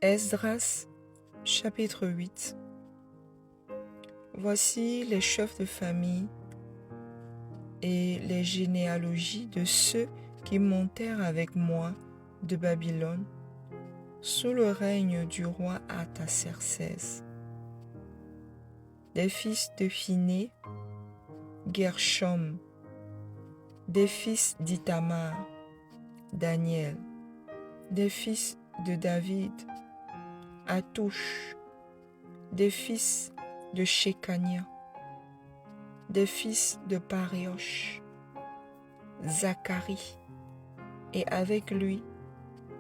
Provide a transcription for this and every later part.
Esdras, chapitre 8. Voici les chefs de famille et les généalogies de ceux qui montèrent avec moi de Babylone sous le règne du roi Artaxerxès. Des fils de Phiné, Gershom. Des fils d'Ithamar, Daniel. Des fils de David, Hattush. Des fils de Shekania. Des fils de Pariosh, Zacharie, et avec lui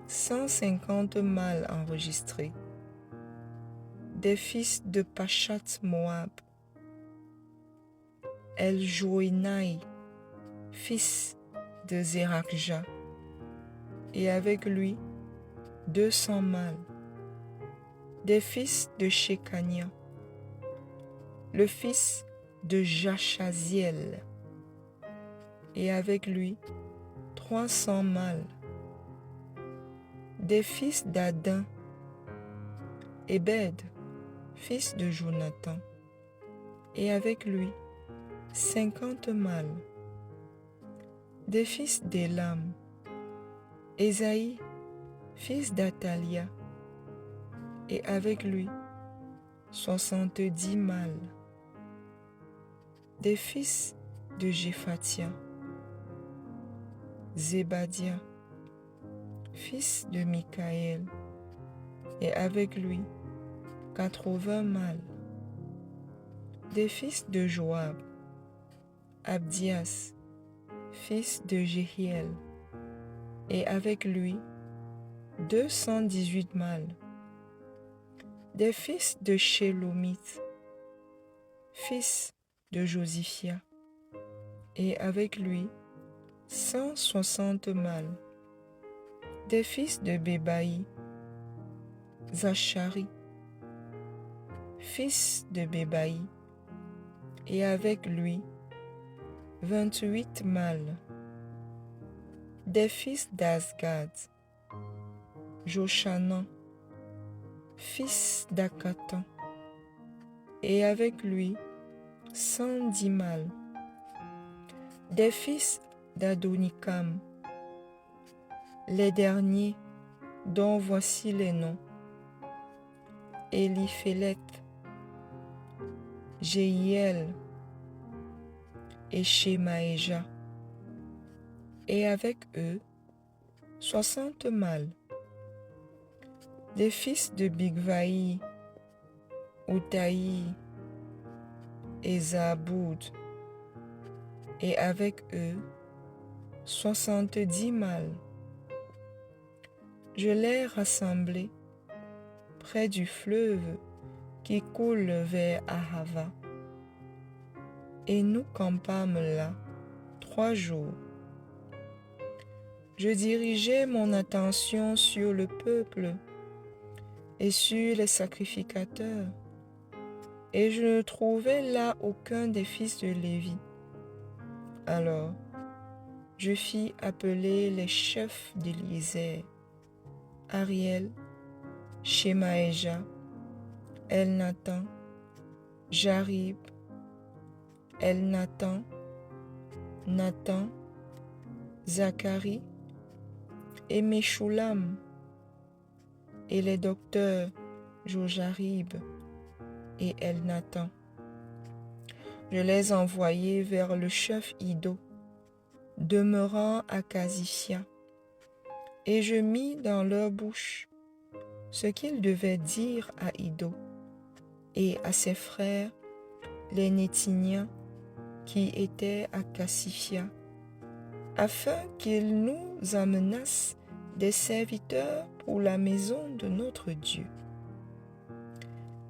150 mâles enregistrés. Des fils de Pachat Moab, Eljoénaï, fils de Zérakja, et avec lui 200 mâles. Des fils de Shekania, le fils de Jachaziel, et avec lui 300 mâles. Des fils d'Adin, Ebed, fils de Jonathan, et avec lui 50 mâles. Des fils d'Élam, Ésaïe, fils d'Athalia, et avec lui 70 mâles. Des fils de Jéphatia, Zébadia, fils de Michaël, et avec lui 80 mâles. Des fils de Joab, Abdias, fils de Jéhiel, et avec lui 218 mâles. Des fils de Shélomith, fils de Josiphia, et avec lui 160 mâles. Des fils de Bébaï, Zachari, fils de Bébaï, et avec lui 28 mâles. Des fils d'Azgad, Joshanan, fils d'Akatan, et avec lui 110 mâles. Des fils d'Adonikam, les derniers dont voici les noms: Éliphélet, Jéhiel et Shemaéja, et avec eux 60 mâles. Des fils de Bigvaï, Outaï et Zaboud, et avec eux 70 mâles. Je les rassemblai près du fleuve qui coule vers Ahava, et nous campâmes là 3 jours. Je dirigeai mon attention sur le peuple et sur les sacrificateurs, et je ne trouvai là aucun des fils de Lévi. Alors je fis appeler les chefs d'Éliézer, Ariel, Shemaéja, Elnathan, Jarib, Elnathan, Nathan, Zacharie et Meshulam, et les docteurs Jojarib et Elnathan. Je les envoyai vers le chef Iddo, demeurant à Casifia, et je mis dans leur bouche ce qu'ils devaient dire à Iddo et à ses frères les Nétiniens qui étaient à Casifia, afin qu'ils nous amenassent des serviteurs pour la maison de notre Dieu.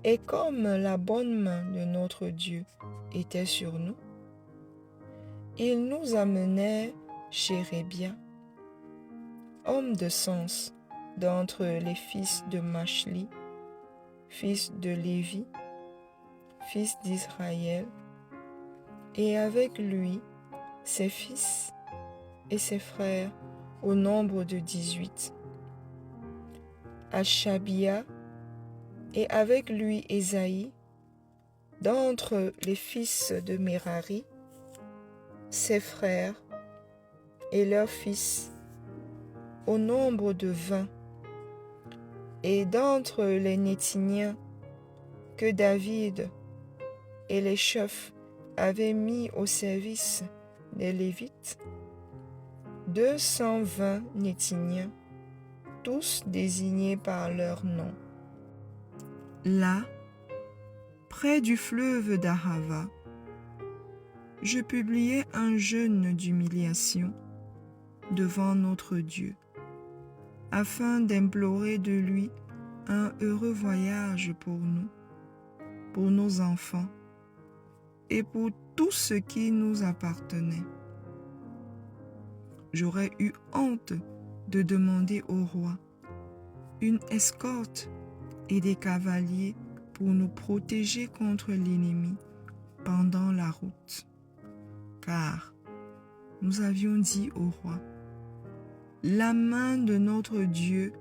Et comme la bonne main de notre Dieu était sur nous, ils nous amenèrent Chérébia, homme de sens d'entre les fils de Machli, fils de Lévi, fils d'Israël, et avec lui ses fils et ses frères au nombre de 18. Hashabia, et avec lui Ésaïe, d'entre les fils de Merari, ses frères et leurs fils, au nombre de 20, et d'entre les Néthiniens que David et les chefs avaient mis au service des Lévites, 220 Néthiniens, tous désignés par leur nom. Là, près du fleuve d'Ahava, je publiai un jeûne d'humiliation devant notre Dieu, afin d'implorer de lui un heureux voyage pour nous, pour nos enfants et pour tout ce qui nous appartenait. J'aurais eu honte de demander au roi une escorte et des cavaliers pour nous protéger contre l'ennemi pendant la route. Car nous avions dit au roi, la main de notre Dieu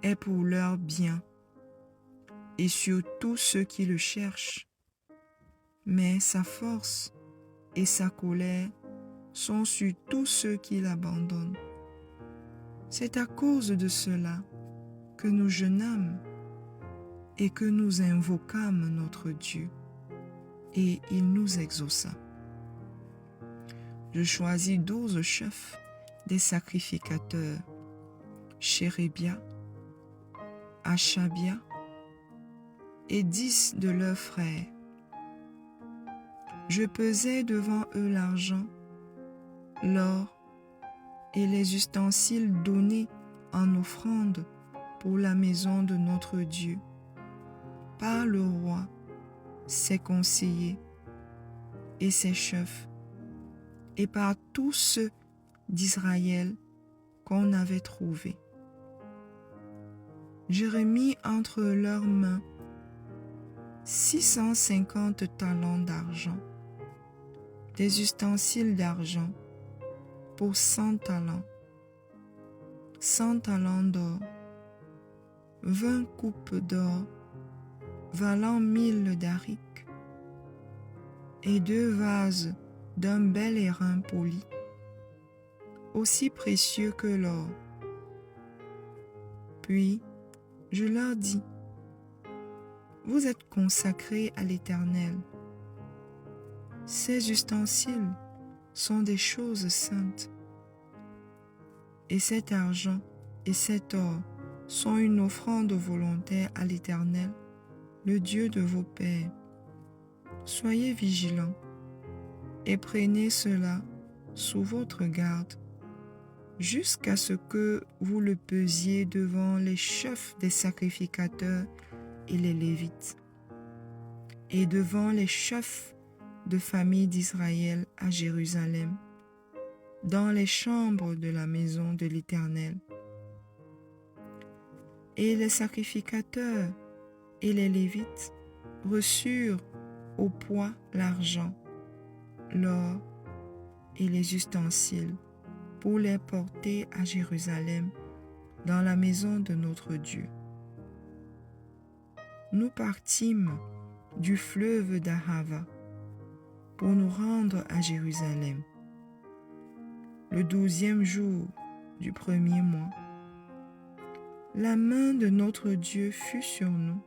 est pour leur bien et sur tous ceux qui le cherchent. Mais sa force et sa colère sont sur tous ceux qui l'abandonnent. C'est à cause de cela que nous jeûnâmes et que nous invoquâmes notre Dieu, et il nous exauça. Je choisis 12 chefs des sacrificateurs, Chérébia, Hashabia, et 10 de leurs frères. Je pesai devant eux l'argent, l'or et les ustensiles donnés en offrande pour la maison de notre Dieu, par le roi, ses conseillers et ses chefs, et par tous ceux d'Israël qu'on avait trouvés. Je remis entre leurs mains 650 talents d'argent, des ustensiles d'argent pour 100 talents, 100 talents d'or, 20 coupes d'or valant 1000 darics, et 2 vases d'un bel airain poli, aussi précieux que l'or. Puis je leur dis, vous êtes consacrés à l'Éternel. Ces ustensiles sont des choses saintes. Et cet argent et cet or sont une offrande volontaire à l'Éternel, le Dieu de vos pères. Soyez vigilants et prenez cela sous votre garde, jusqu'à ce que vous le pesiez devant les chefs des sacrificateurs et les Lévites, et devant les chefs de famille d'Israël à Jérusalem, dans les chambres de la maison de l'Éternel. Et les sacrificateurs et les Lévites reçurent au poids l'argent, l'or et les ustensiles pour les porter à Jérusalem, dans la maison de notre Dieu. Nous partîmes du fleuve d'Ahava pour nous rendre à Jérusalem. Le 12e jour du 1er mois, la main de notre Dieu fut sur nous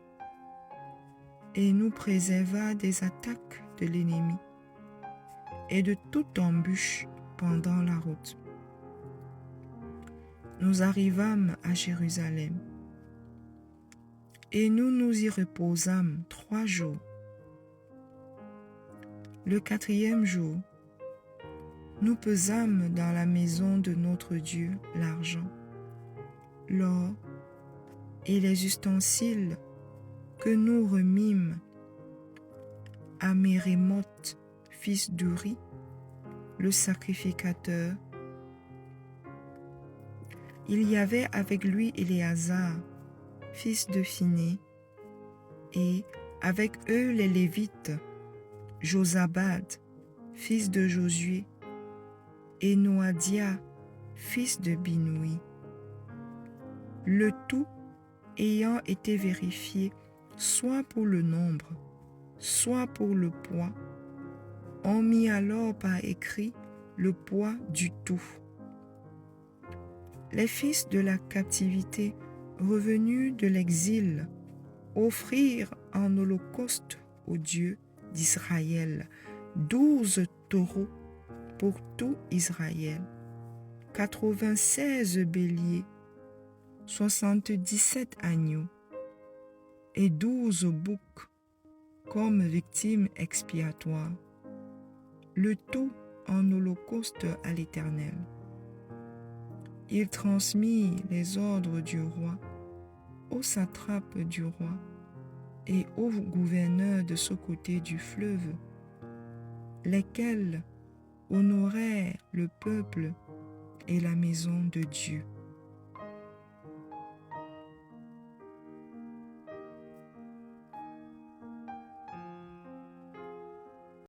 et nous préserva des attaques de l'ennemi et de toute embûche pendant la route. Nous arrivâmes à Jérusalem et nous nous y reposâmes 3 jours. Le 4e jour, nous pesâmes dans la maison de notre Dieu l'argent, l'or et les ustensiles que nous remîmes à Mérémoth, fils d'Uri, le sacrificateur. Il y avait avec lui Éléazar, fils de Phiné, et avec eux les Lévites, Josabad, fils de Josué, et Noadia, fils de Binoui. le tout ayant été vérifié soit pour le nombre, soit pour le poids. On mit alors par écrit le poids du tout. Les fils de la captivité revenus de l'exil offrirent en holocauste au Dieu d'Israël 12 taureaux pour tout Israël, 96 béliers, 77 agneaux et 12 boucs comme victimes expiatoires, le tout en holocauste à l'Éternel. Il transmit les ordres du roi aux satrapes du roi et aux gouverneurs de ce côté du fleuve, lesquels honorèrent le peuple et la maison de Dieu.